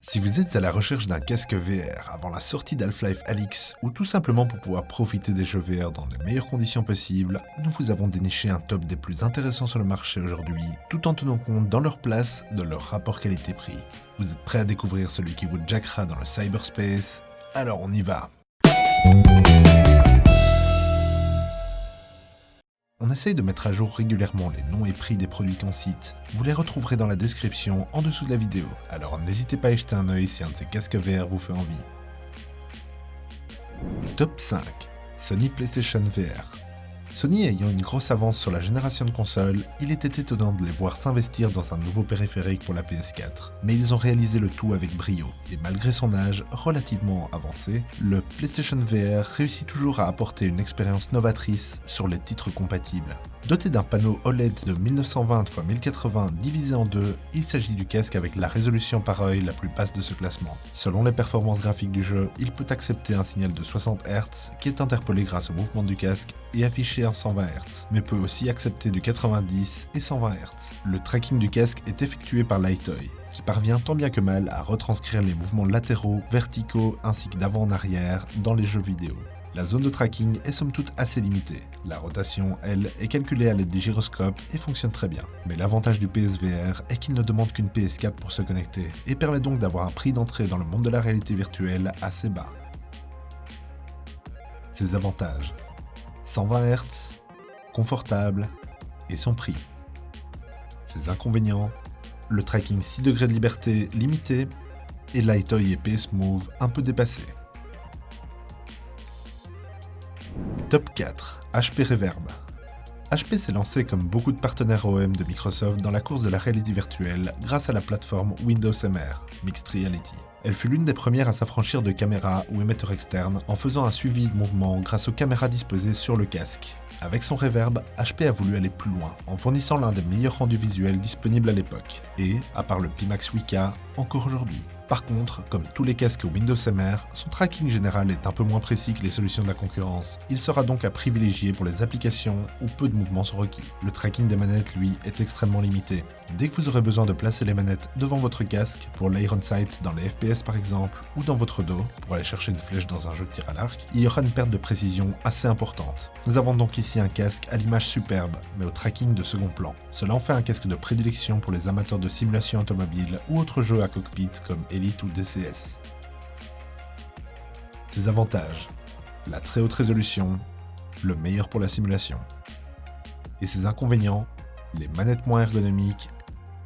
Si vous êtes à la recherche d'un casque VR avant la sortie d'Half-Life Alyx ou tout simplement pour pouvoir profiter des jeux VR dans les meilleures conditions possibles, nous vous avons déniché un top des plus intéressants sur le marché aujourd'hui, tout en tenant compte dans leur place de leur rapport qualité-prix. Vous êtes prêts à découvrir celui qui vous jackera dans le cyberspace? Alors on y va! On essaye de mettre à jour régulièrement les noms et prix des produits qu'on cite. Vous les retrouverez dans la description en dessous de la vidéo, alors n'hésitez pas à y jeter un œil si un de ces casques VR vous fait envie. Top 5. Sony PlayStation VR. Sony ayant une grosse avance sur la génération de consoles, il était étonnant de les voir s'investir dans un nouveau périphérique pour la PS4. Mais ils ont réalisé le tout avec brio, et malgré son âge relativement avancé, le PlayStation VR réussit toujours à apporter une expérience novatrice sur les titres compatibles. Doté d'un panneau OLED de 1920 x 1080 divisé en deux, il s'agit du casque avec la résolution par œil la plus basse de ce classement. Selon les performances graphiques du jeu, il peut accepter un signal de 60 Hz qui est interpolé grâce au mouvement du casque et affiché en 120 Hz, mais peut aussi accepter du 90 et 120 Hz. Le tracking du casque est effectué par Lightoy, qui parvient tant bien que mal à retranscrire les mouvements latéraux, verticaux ainsi que d'avant en arrière dans les jeux vidéo. La zone de tracking est somme toute assez limitée. La rotation, elle, est calculée à l'aide des gyroscopes et fonctionne très bien. Mais l'avantage du PSVR est qu'il ne demande qu'une PS4 pour se connecter et permet donc d'avoir un prix d'entrée dans le monde de la réalité virtuelle assez bas. Ses avantages: 120 Hz, confortable et son prix. Ses inconvénients: le tracking 6 degrés de liberté limité et Lightoy et PS Move un peu dépassés. Top 4. HP Reverb. HP s'est lancé comme beaucoup de partenaires OEM de Microsoft dans la course de la réalité virtuelle grâce à la plateforme Windows MR, Mixed Reality. Elle fut l'une des premières à s'affranchir de caméras ou émetteurs externes en faisant un suivi de mouvement grâce aux caméras disposées sur le casque. Avec son Reverb, HP a voulu aller plus loin en fournissant l'un des meilleurs rendus visuels disponibles à l'époque et, à part le Pimax 8K, encore aujourd'hui. Par contre, comme tous les casques Windows MR, son tracking général est un peu moins précis que les solutions de la concurrence. Il sera donc à privilégier pour les applications où peu de mouvements sont requis. Le tracking des manettes, lui, est extrêmement limité. Dès que vous aurez besoin de placer les manettes devant votre casque, pour l'Iron Sight dans les FPS par exemple, ou dans votre dos, pour aller chercher une flèche dans un jeu de tir à l'arc, il y aura une perte de précision assez importante. Nous avons donc ici un casque à l'image superbe, mais au tracking de second plan. Cela en fait un casque de prédilection pour les amateurs de simulation automobile ou autres jeux à cockpit comme Elite ou DCS. Ses avantages: la très haute résolution, le meilleur pour la simulation. Et ses inconvénients: les manettes moins ergonomiques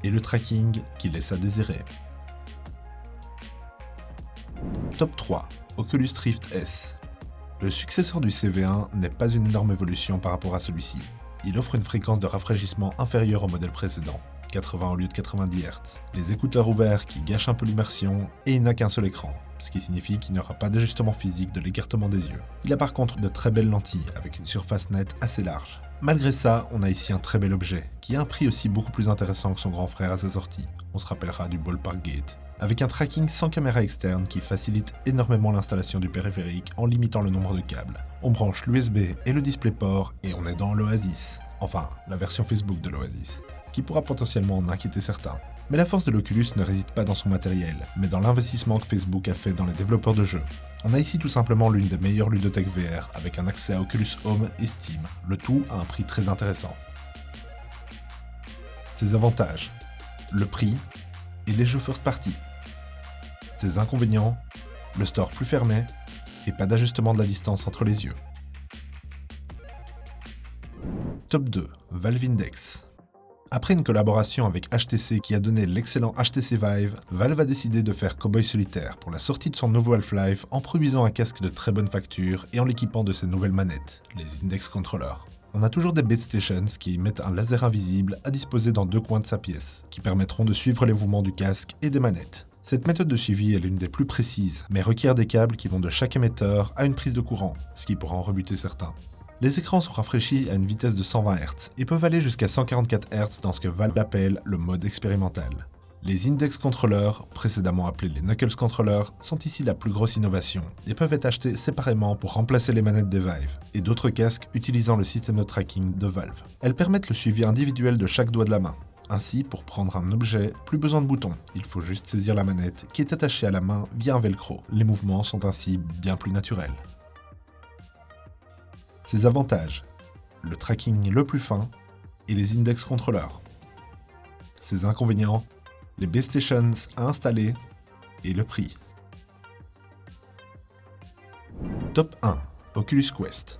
et le tracking qui laisse à désirer. Top 3. Oculus Rift S. Le successeur du CV1 n'est pas une énorme évolution par rapport à celui-ci. Il offre une fréquence de rafraîchissement inférieure au modèle précédent, 80 au lieu de 90 Hz, les écouteurs ouverts qui gâchent un peu l'immersion, et il n'a qu'un seul écran, ce qui signifie qu'il n'y aura pas d'ajustement physique de l'écartement des yeux. Il a par contre de très belles lentilles, avec une surface nette assez large. Malgré ça, on a ici un très bel objet, qui a un prix aussi beaucoup plus intéressant que son grand frère à sa sortie. On se rappellera du Ballpark Gate. Avec un tracking sans caméra externe qui facilite énormément l'installation du périphérique en limitant le nombre de câbles. On branche l'USB et le DisplayPort et on est dans l'Oasis. Enfin, la version Facebook de l'Oasis, qui pourra potentiellement en inquiéter certains. Mais la force de l'Oculus ne réside pas dans son matériel, mais dans l'investissement que Facebook a fait dans les développeurs de jeux. On a ici tout simplement l'une des meilleures ludothèques VR, avec un accès à Oculus Home et Steam, le tout à un prix très intéressant. Ses avantages: le prix et les jeux first party. Ses inconvénients: le store plus fermé et pas d'ajustement de la distance entre les yeux. Top 2. Valve Index. Après une collaboration avec HTC qui a donné l'excellent HTC Vive, Valve a décidé de faire Cowboy Solitaire pour la sortie de son nouveau Half-Life en produisant un casque de très bonne facture et en l'équipant de ses nouvelles manettes, les Index Controllers. On a toujours des base stations qui émettent un laser invisible à disposer dans deux coins de sa pièce, qui permettront de suivre les mouvements du casque et des manettes. Cette méthode de suivi est l'une des plus précises, mais requiert des câbles qui vont de chaque émetteur à une prise de courant, ce qui pourra en rebuter certains. Les écrans sont rafraîchis à une vitesse de 120 Hz et peuvent aller jusqu'à 144 Hz dans ce que Valve appelle le mode expérimental. Les Index Controllers, précédemment appelés les Knuckles Controllers, sont ici la plus grosse innovation et peuvent être achetés séparément pour remplacer les manettes des Vive et d'autres casques utilisant le système de tracking de Valve. Elles permettent le suivi individuel de chaque doigt de la main. Ainsi, pour prendre un objet, plus besoin de boutons, il faut juste saisir la manette qui est attachée à la main via un velcro. Les mouvements sont ainsi bien plus naturels. Ses avantages: le tracking le plus fin et les index controllers. Ses inconvénients: les base stations à installer et le prix. Top 1. Oculus Quest.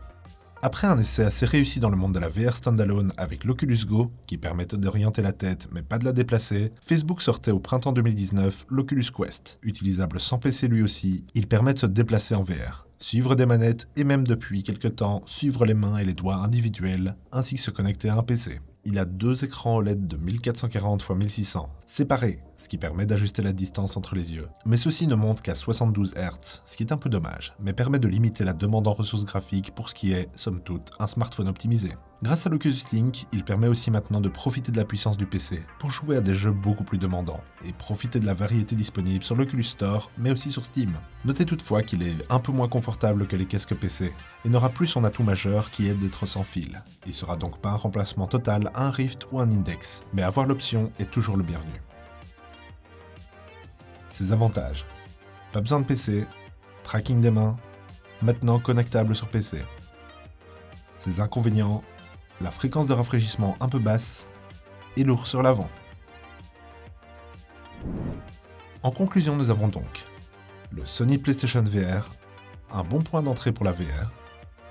Après un essai assez réussi dans le monde de la VR standalone avec l'Oculus Go, qui permettait d'orienter la tête mais pas de la déplacer, Facebook sortait au printemps 2019 l'Oculus Quest. Utilisable sans PC lui aussi, il permet de se déplacer en VR, suivre des manettes et même depuis quelques temps, suivre les mains et les doigts individuels, ainsi que se connecter à un PC. Il a 2 écrans OLED de 1440 x 1600, séparés, ce qui permet d'ajuster la distance entre les yeux. Mais ceci ne monte qu'à 72 Hz, ce qui est un peu dommage, mais permet de limiter la demande en ressources graphiques pour ce qui est, somme toute, un smartphone optimisé. Grâce à l'Oculus Link, il permet aussi maintenant de profiter de la puissance du PC pour jouer à des jeux beaucoup plus demandants, et profiter de la variété disponible sur l'Oculus Store, mais aussi sur Steam. Notez toutefois qu'il est un peu moins confortable que les casques PC, et n'aura plus son atout majeur qui est d'être sans fil. Il sera donc pas un remplacement total à un Rift ou un Index, mais avoir l'option est toujours le bienvenu. Ses avantages: pas besoin de PC, tracking des mains, maintenant connectable sur PC. Ses inconvénients: la fréquence de rafraîchissement un peu basse et lourd sur l'avant. En conclusion, nous avons donc le Sony PlayStation VR, un bon point d'entrée pour la VR,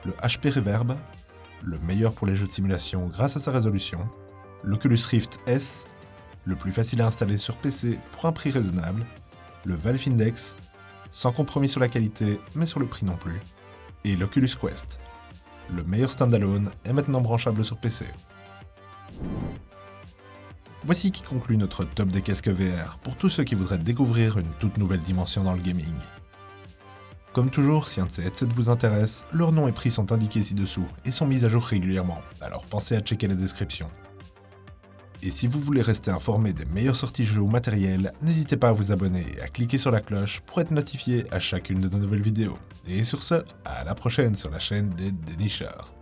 le HP Reverb, le meilleur pour les jeux de simulation grâce à sa résolution, l'Oculus Rift S, le plus facile à installer sur PC pour un prix raisonnable, le Valve Index, sans compromis sur la qualité mais sur le prix non plus, et l'Oculus Quest. Le meilleur standalone est maintenant branchable sur PC. Voici qui conclut notre top des casques VR pour tous ceux qui voudraient découvrir une toute nouvelle dimension dans le gaming. Comme toujours, si un de ces headsets vous intéresse, leurs noms et prix sont indiqués ci-dessous et sont mis à jour régulièrement, alors pensez à checker la description. Et si vous voulez rester informé des meilleures sorties jeux ou matériel, n'hésitez pas à vous abonner et à cliquer sur la cloche pour être notifié à chacune de nos nouvelles vidéos. Et sur ce, à la prochaine sur la chaîne des dénicheurs.